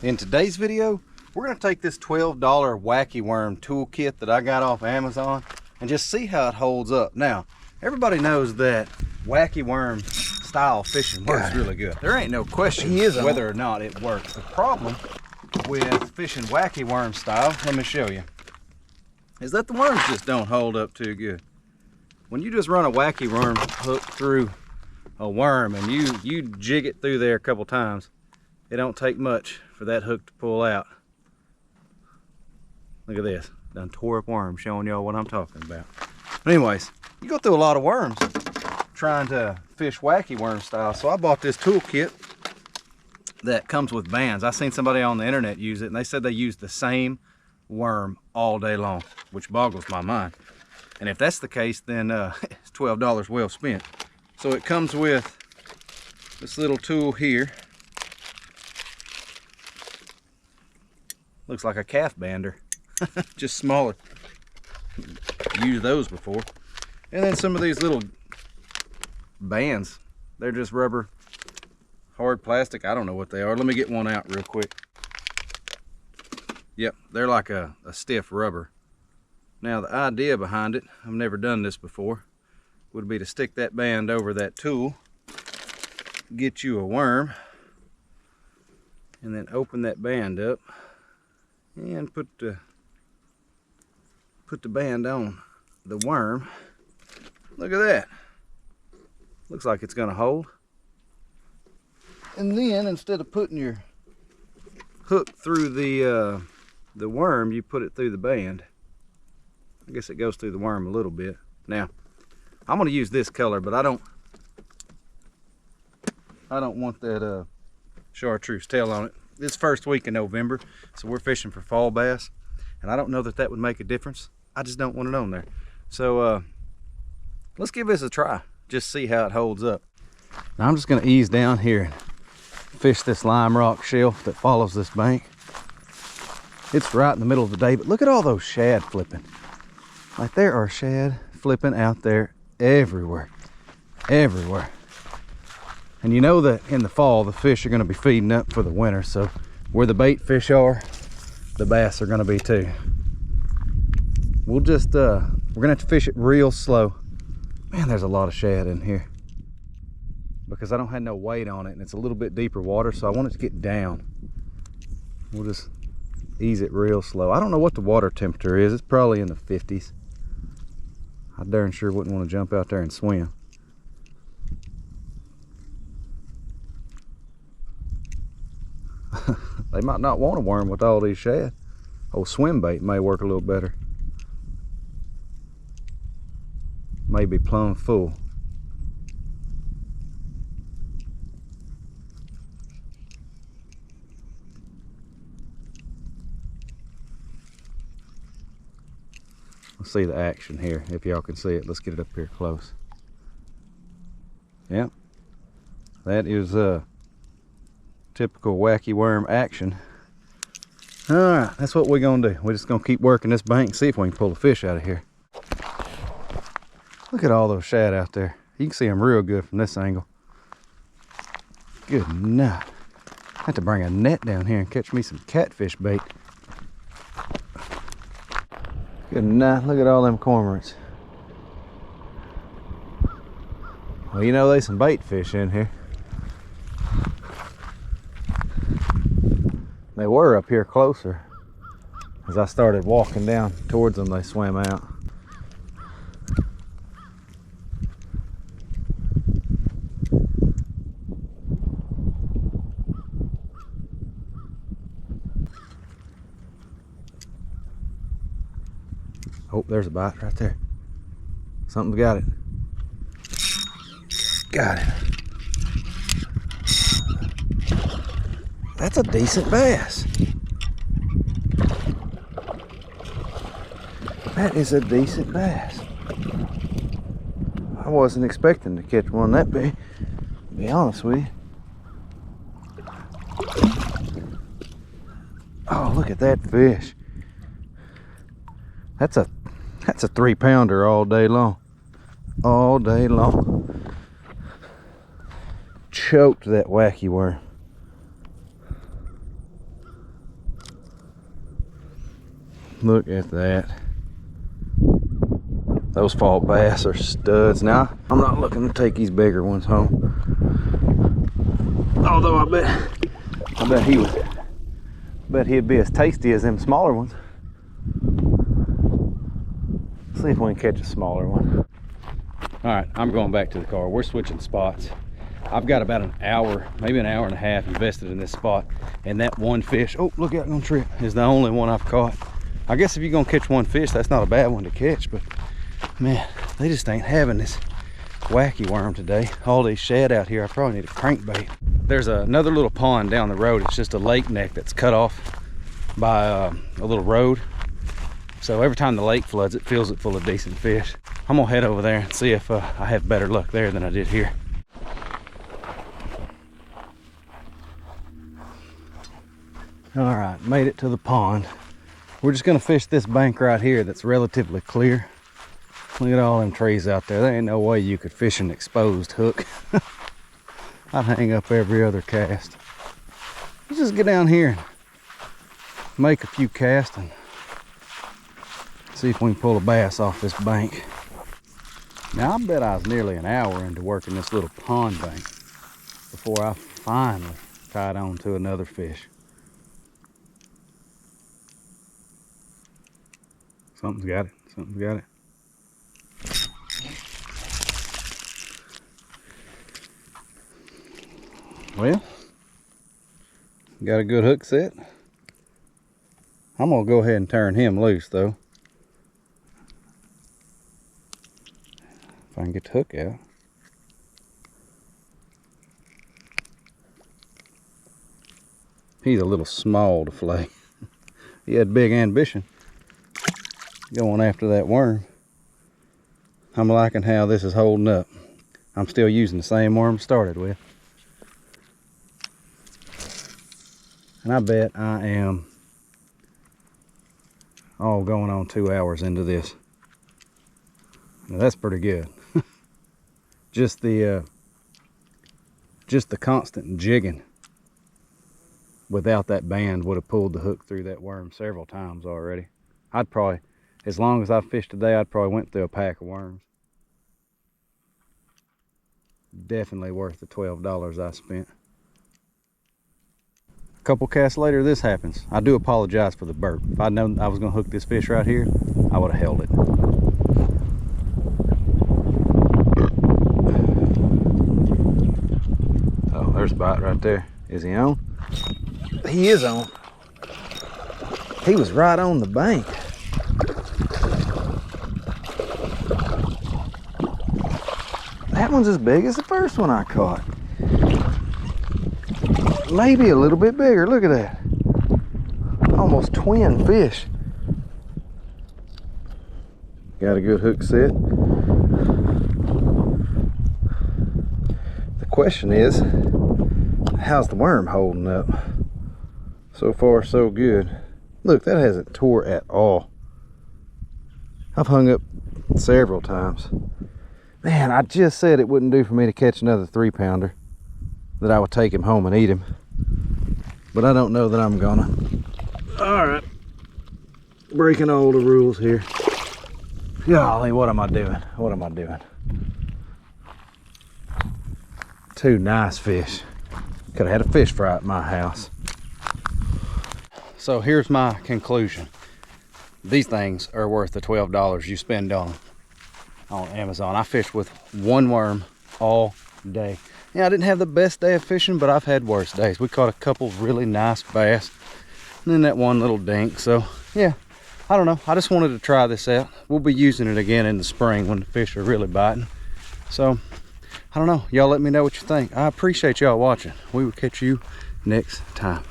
In today's video, we're going to take this $12 Wacky Worm toolkit that I got off Amazon and just see how it holds up. Now, everybody knows that Wacky Worm style fishing works really good. There ain't no question whether or not it works. The problem with fishing Wacky Worm style, let me show you, is that the worms just don't hold up too good. When you just run a Wacky Worm hook through a worm and you jig it through there a couple times, it don't take much for that hook to pull out. Look at this, done tore up worm, showing y'all what I'm talking about. But anyways, you go through a lot of worms trying to fish Wacky Worm style. So I bought this toolkit that comes with bands. I seen somebody on the internet use it and they said they use the same worm all day long, which boggles my mind. And if that's the case, then it's $12 well spent. So it comes with this little tool here. Looks like a calf bander, just smaller. Used those before. And then some of these little bands. They're just rubber, hard plastic. I don't know what they are. Let me get one out real quick. Yep, they're like a stiff rubber. Now the idea behind it, I've never done this before, would be to stick that band over that tool, get you a worm, and then open that band up and put the band on the worm. Look at that. Looks like it's gonna hold. And then instead of putting your hook through the worm, you put it through the band. I guess it goes through the worm a little bit. Now, I'm gonna use this color, but I don't want that chartreuse tail on it. This first week in November, so we're fishing for fall bass, and I don't know that would make a difference. I just don't want it on there. So let's give this a try, just see how it holds up. Now I'm just gonna ease down here and fish this lime rock shelf that follows this bank. It's right in the middle of the day, but look at all those shad flipping. Like, there are shad flipping out there everywhere, everywhere. And you know that in the fall, the fish are gonna be feeding up for the winter, so where the bait fish are, the bass are gonna be too. We'll just, we're gonna have to fish it real slow. Man, there's a lot of shad in here because I don't have no weight on it and it's a little bit deeper water, so I want it to get down. We'll just ease it real slow. I don't know what the water temperature is. It's probably in the 50s. I darn sure wouldn't want to jump out there and swim. They might not want a worm with all these shad. Old swim bait may work a little better. May be plumb full. Let's see the action here, if y'all can see it. Let's get it up here close. Yep, that is typical Wacky Worm action. All right, that's what we're gonna do. We're just gonna keep working this bank and see if we can pull a fish out of here. Look at all those shad out there. You can see them real good from this angle. Good night. I have to bring a net down here and catch me some catfish bait. Good night. Look at all them cormorants. Well, you know there's some bait fish in here. They were up here closer. As I started walking down towards them, they swam out. Oh, there's a bite right there. Something's got it. Got it. That's a decent bass. That is a decent bass. I wasn't expecting to catch one that big, to be honest with you. Oh, look at that fish. That's a 3-pounder all day long. All day long. Choked that Wacky Worm. Look at that. Those fall bass are studs. Now, I'm not looking to take these bigger ones home. Although I bet he'd be as tasty as them smaller ones. Let's see if we can catch a smaller one. All right, I'm going back to the car. We're switching spots. I've got about an hour, maybe an hour and a half invested in this spot, and that one fish, oh, look out, gonna trip, is the only one I've caught. I guess if you're gonna catch one fish, that's not a bad one to catch, but man, they just ain't having this wacky worm today. All these shad out here, I probably need a crankbait. There's another little pond down the road. It's just a lake neck that's cut off by a little road. So every time the lake floods, it fills it full of decent fish. I'm gonna head over there and see if I have better luck there than I did here. All right, made it to the pond. We're just gonna fish this bank right here that's relatively clear. Look at all them trees out there. There ain't no way you could fish an exposed hook. I'd hang up every other cast. Let's just get down here and make a few casts and see if we can pull a bass off this bank. Now, I bet I was nearly an hour into working this little pond bank before I finally tied on to another fish. Something's got it. Something's got it. Well, got a good hook set. I'm gonna go ahead and turn him loose though. If I can get the hook out. He's a little small to flay. He had big ambition going after that worm. I'm liking how this is holding up. I'm still using the same worm I started with. And I bet I am going on 2 hours into this. Now that's pretty good. Just the constant jigging without that band would have pulled the hook through that worm several times already. I'd probably, as long as I fished today, I'd probably went through a pack of worms. Definitely worth the $12 I spent. A couple casts later, this happens. I do apologize for the burp. If I'd known I was gonna hook this fish right here, I would have held it. Oh, there's a bite right there. Is he on? He is on. He was right on the bank. That one's as big as the first one I caught. Maybe a little bit bigger. Look at that. Almost twin fish. Got a good hook set. The question is, how's the worm holding up? So far, so good. Look, that hasn't tore at all. I've hung up several times. Man, I just said it wouldn't do for me to catch another 3-pounder, that I would take him home and eat him. But I don't know that I'm gonna. All right, breaking all the rules here. Golly, what am I doing? What am I doing? Two nice fish. Could have had a fish fry at my house. So here's my conclusion. These things are worth the $12 you spend on Amazon. I fished with one worm all day. Yeah, I didn't have the best day of fishing, but I've had worse days. We caught a couple really nice bass and then that one little dink. So yeah, I don't know. I just wanted to try this out. We'll be using it again in the spring when the fish are really biting. So I don't know. Y'all let me know what you think. I appreciate y'all watching. We will catch you next time.